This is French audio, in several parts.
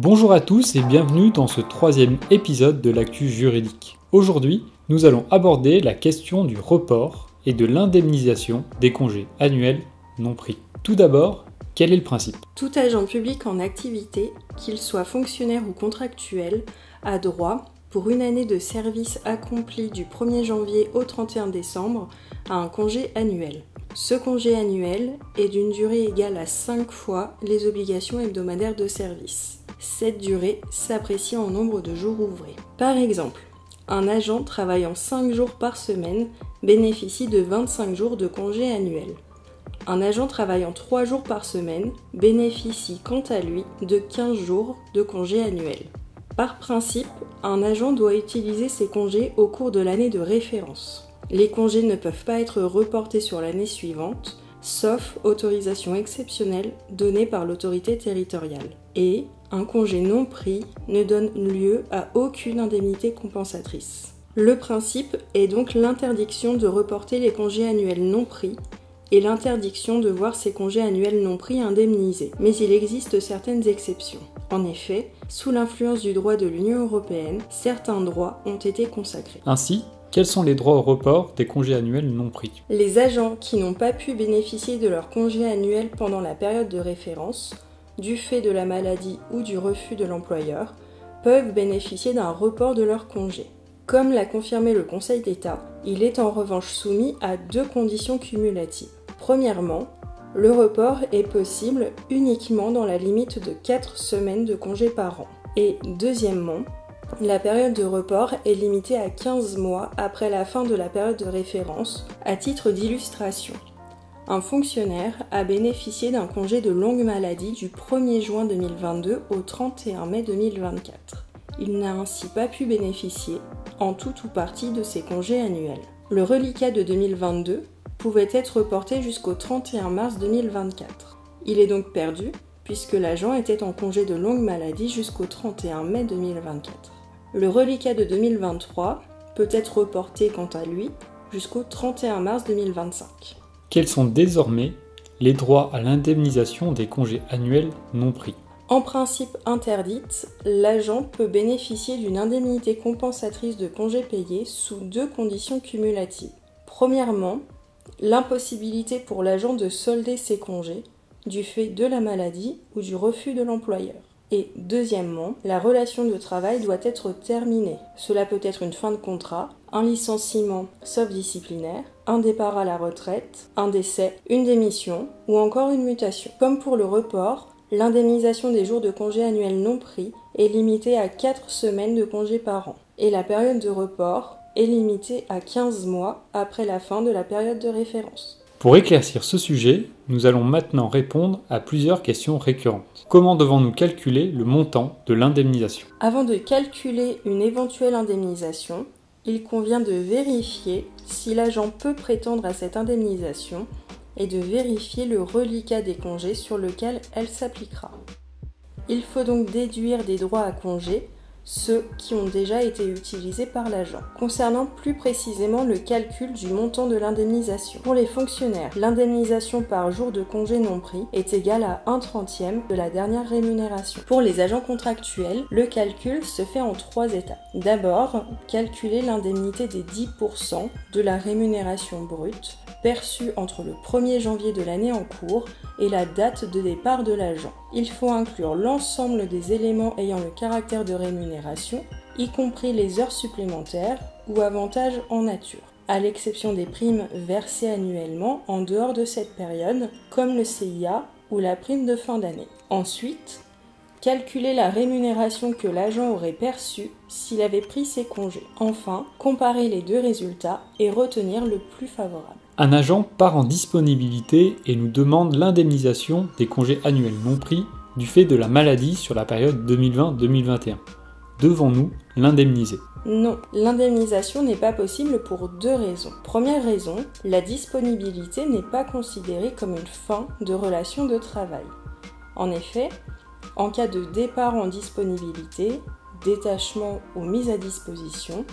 Bonjour à tous et bienvenue dans ce troisième épisode de l'actu juridique. Aujourd'hui, nous allons aborder la question du report et de l'indemnisation des congés annuels non pris. Tout d'abord, quel est le principe ? Tout agent public en activité, qu'il soit fonctionnaire ou contractuel, a droit, pour une année de service accompli du 1er janvier au 31 décembre, à un congé annuel. Ce congé annuel est d'une durée égale à 5 fois les obligations hebdomadaires de service. Cette durée s'apprécie en nombre de jours ouvrés. Par exemple, un agent travaillant 5 jours par semaine bénéficie de 25 jours de congé annuel. Un agent travaillant 3 jours par semaine bénéficie quant à lui de 15 jours de congé annuel. Par principe, un agent doit utiliser ses congés au cours de l'année de référence. Les congés ne peuvent pas être reportés sur l'année suivante, sauf autorisation exceptionnelle donnée par l'autorité territoriale. Et un congé non pris ne donne lieu à aucune indemnité compensatrice. Le principe est donc l'interdiction de reporter les congés annuels non pris et l'interdiction de voir ces congés annuels non pris indemnisés. Mais il existe certaines exceptions. En effet, sous l'influence du droit de l'Union européenne, certains droits ont été consacrés. Ainsi, quels sont les droits au report des congés annuels non pris ? Les agents qui n'ont pas pu bénéficier de leur congé annuel pendant la période de référence, du fait de la maladie ou du refus de l'employeur, peuvent bénéficier d'un report de leur congé. Comme l'a confirmé le Conseil d'État, il est en revanche soumis à 2 conditions cumulatives. Premièrement, le report est possible uniquement dans la limite de 4 semaines de congé par an. Et deuxièmement, la période de report est limitée à 15 mois après la fin de la période de référence, à titre d'illustration. Un fonctionnaire a bénéficié d'un congé de longue maladie du 1er juin 2022 au 31 mai 2024. Il n'a ainsi pas pu bénéficier, en tout ou partie, de ses congés annuels. Le reliquat de 2022 pouvait être reporté jusqu'au 31 mars 2024. Il est donc perdu, puisque l'agent était en congé de longue maladie jusqu'au 31 mai 2024. Le reliquat de 2023 peut être reporté quant à lui jusqu'au 31 mars 2025. Quels sont désormais les droits à l'indemnisation des congés annuels non pris ? En principe interdite, l'agent peut bénéficier d'une indemnité compensatrice de congés payés sous 2 conditions cumulatives. Premièrement, l'impossibilité pour l'agent de solder ses congés du fait de la maladie ou du refus de l'employeur. Et deuxièmement, la relation de travail doit être terminée. Cela peut être une fin de contrat, un licenciement sauf disciplinaire, un départ à la retraite, un décès, une démission ou encore une mutation. Comme pour le report, l'indemnisation des jours de congé annuels non pris est limitée à 4 semaines de congé par an. Et la période de report est limitée à 15 mois après la fin de la période de référence. Pour éclaircir ce sujet, nous allons maintenant répondre à plusieurs questions récurrentes. Comment devons-nous calculer le montant de l'indemnisation ? Avant de calculer une éventuelle indemnisation, il convient de vérifier si l'agent peut prétendre à cette indemnisation et de vérifier le reliquat des congés sur lequel elle s'appliquera. Il faut donc déduire des droits à congés ceux qui ont déjà été utilisés par l'agent. Concernant plus précisément le calcul du montant de l'indemnisation. Pour les fonctionnaires, l'indemnisation par jour de congé non pris est égale à 1/30 de la dernière rémunération. Pour les agents contractuels, le calcul se fait en 3 étapes. D'abord, calculer l'indemnité des 10% de la rémunération brute perçue entre le 1er janvier de l'année en cours et la date de départ de l'agent. Il faut inclure l'ensemble des éléments ayant le caractère de rémunération, y compris les heures supplémentaires ou avantages en nature, à l'exception des primes versées annuellement en dehors de cette période, comme le CIA ou la prime de fin d'année. Ensuite, calculer la rémunération que l'agent aurait perçue s'il avait pris ses congés. Enfin, comparer les 2 résultats et retenir le plus favorable. Un agent part en disponibilité et nous demande l'indemnisation des congés annuels non pris du fait de la maladie sur la période 2020-2021. Devons-nous l'indemniser ? Non, l'indemnisation n'est pas possible pour 2 raisons. Première raison, la disponibilité n'est pas considérée comme une fin de relation de travail. En effet, en cas de départ en disponibilité, détachement ou mise à disposition,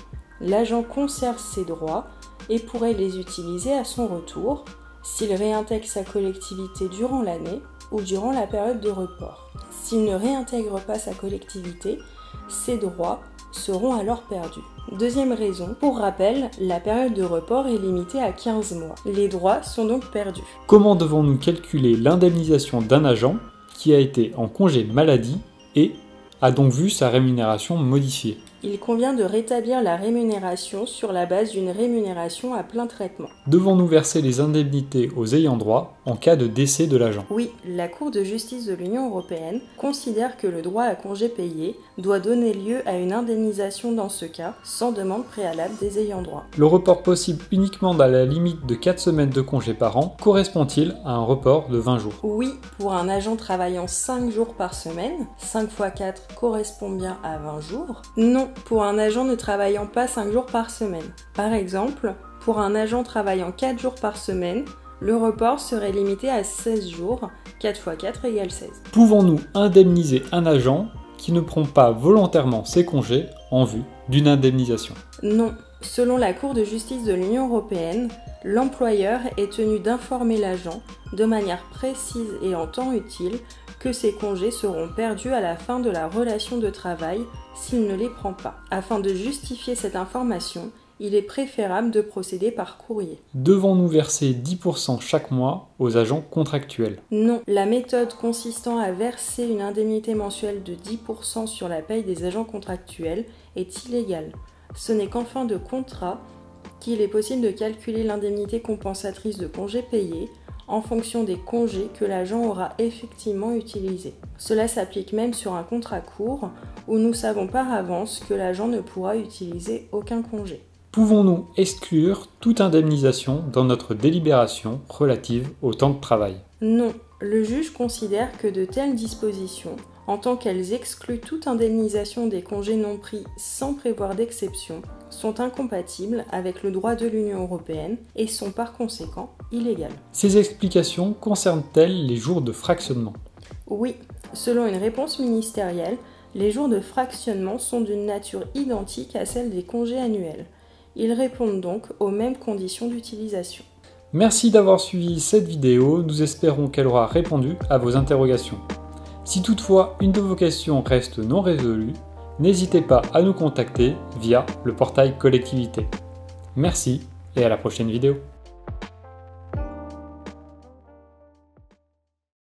l'agent conserve ses droits et pourrait les utiliser à son retour s'il réintègre sa collectivité durant l'année ou durant la période de report. S'il ne réintègre pas sa collectivité, ses droits seront alors perdus. Deuxième raison, pour rappel, la période de report est limitée à 15 mois. Les droits sont donc perdus. Comment devons-nous calculer l'indemnisation d'un agent qui a été en congé maladie et a donc vu sa rémunération modifiée? Il convient de rétablir la rémunération sur la base d'une rémunération à plein traitement. Devons-nous verser les indemnités aux ayants droit en cas de décès de l'agent? Oui, la Cour de justice de l'Union européenne considère que le droit à congé payé doit donner lieu à une indemnisation dans ce cas, sans demande préalable des ayants droit. Le report possible uniquement dans la limite de 4 semaines de congé par an correspond-il à un report de 20 jours? Oui, pour un agent travaillant 5 jours par semaine, 5 x 4 correspond bien à 20 jours. Non, pour un agent ne travaillant pas 5 jours par semaine. Par exemple, pour un agent travaillant 4 jours par semaine, le report serait limité à 16 jours, 4 x 4 égale 16. Pouvons-nous indemniser un agent qui ne prend pas volontairement ses congés en vue d'une indemnisation? Non. Selon la Cour de justice de l'Union européenne, l'employeur est tenu d'informer l'agent de manière précise et en temps utile que ses congés seront perdus à la fin de la relation de travail s'il ne les prend pas. Afin de justifier cette information, il est préférable de procéder par courrier. Devons-nous verser 10% chaque mois aux agents contractuels? Non, la méthode consistant à verser une indemnité mensuelle de 10% sur la paye des agents contractuels est illégale. Ce n'est qu'en fin de contrat qu'il est possible de calculer l'indemnité compensatrice de congés payés en fonction des congés que l'agent aura effectivement utilisés. Cela s'applique même sur un contrat court où nous savons par avance que l'agent ne pourra utiliser aucun congé. Pouvons-nous exclure toute indemnisation dans notre délibération relative au temps de travail? Non, le juge considère que de telles dispositions, en tant qu'elles excluent toute indemnisation des congés non pris sans prévoir d'exception, sont incompatibles avec le droit de l'Union européenne et sont par conséquent illégales. Ces explications concernent-elles les jours de fractionnement? Oui, selon une réponse ministérielle, les jours de fractionnement sont d'une nature identique à celle des congés annuels. Ils répondent donc aux mêmes conditions d'utilisation. Merci d'avoir suivi cette vidéo, nous espérons qu'elle aura répondu à vos interrogations. Si toutefois une de vos questions reste non résolue, n'hésitez pas à nous contacter via le portail collectivité. Merci et à la prochaine vidéo.